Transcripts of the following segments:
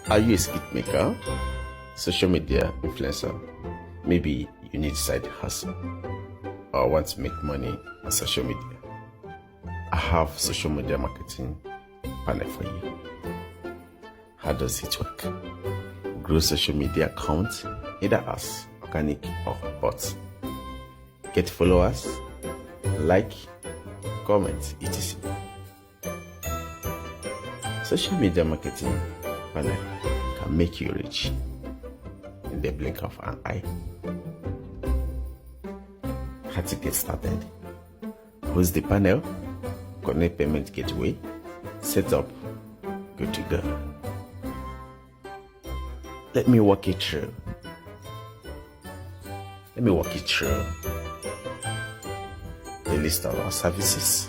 Are you a skit maker, social media influencer? Maybe you need side hustle or want to make money on social media. I have social media marketing panel for you. How does it work? Grow social media account either as organic or bots. Get followers, like, comment, etc. Social media marketing panel can make you rich in the blink of an eye. How to get started? Host the panel, connect payment gateway, set up, good to go. Let me walk you through. The list of our services.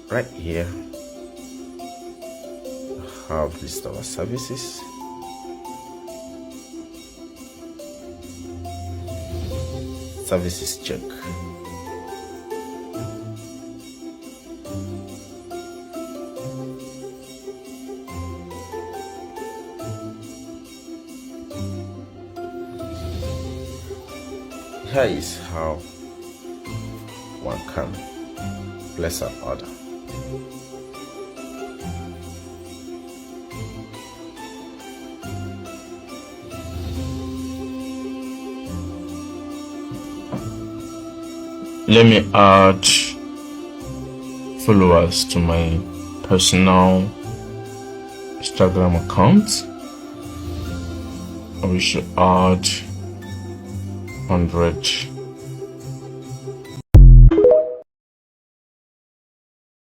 Right here, I have list of our services. Services check. Here is how one can place an order. Let me add followers to my personal Instagram account. We should add 100